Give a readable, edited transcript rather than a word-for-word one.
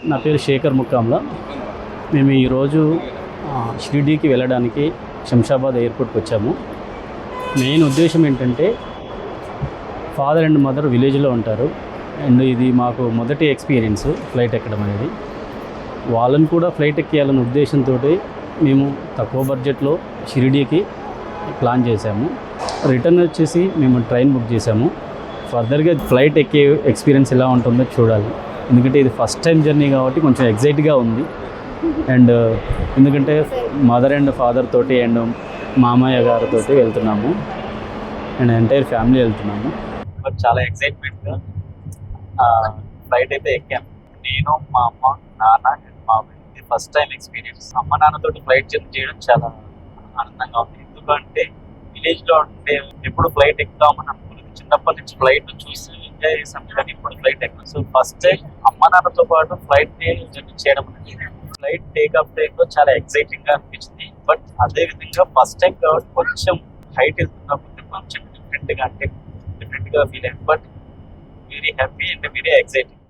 నా పేరు శేఖర్ ముక్కాంల. మేము ఈరోజు షిరిడీకి వెళ్ళడానికి శంషాబాద్ ఎయిర్పోర్ట్కి వచ్చాము. మెయిన్ ఉద్దేశం ఏంటంటే ఫాదర్ అండ్ మదర్ విలేజ్లో ఉంటారు అండ్ ఇది మాకు మొదటి ఎక్స్పీరియన్స్ ఫ్లైట్ ఎక్కడం అనేది. వాళ్ళని కూడా ఫ్లైట్ ఎక్కియాలనే ఉద్దేశంతో మేము తక్కువ బడ్జెట్లో షిరిడీకి ప్లాన్ చేశాము. రిటర్న్ వచ్చేసి మేము ట్రైన్ బుక్ చేసాము. ఫర్దర్గా ఫ్లైట్ ఎక్కే ఎక్స్పీరియన్స్ ఎలా ఉంటుందో చూడాలి. ఎందుకంటే ఇది ఫస్ట్ టైం జర్నీ కాబట్టి కొంచెం ఎగ్జైట్గా ఉంది. అండ్ ఎందుకంటే మదర్ అండ్ ఫాదర్ తోటి అండ్ మామయ్య గారితో వెళ్తున్నాము అండ్ ఎంటైర్ ఫ్యామిలీ వెళ్తున్నాము. బట్ చాలా ఎక్సైట్మెంట్గా ఫ్లైట్ అయితే ఎక్కాము. నేను, మా అమ్మ, నాన్న అండ్ మా ఇది ఫస్ట్ టైం ఎక్స్పీరియన్స్. అమ్మ నాన్నతోటి ఫ్లైట్ జర్నీ చేయడం చాలా ఆనందంగా ఉంది. ఎందుకంటే విలేజ్లో ఉంటే ఎప్పుడు ఫ్లైట్ ఎక్కుతామని అనుకున్నాను. చిన్నప్పటి నుంచి ఫ్లైట్ చూసి ఎంజాయ్ చేసాం కానీ ఇప్పుడు ఫ్లైట్ ఎక్కడ. సో ఫస్ట్ టైం అమ్మ నాన్నతో పాటు ఫ్లైట్ జర్నీ చేయడం అనేది ఫ్లైట్ టేక్అప్ టైంలో చాలా ఎక్సైటింగ్గా అనిపించింది. బట్ అదే విధంగా ఫస్ట్ టైం కాబట్టి కొంచెం హైట్ వెళ్తున్నప్పుడు కొంచెం డిఫరెంట్గా ఫీల్ అయింది. But very happy and very exciting.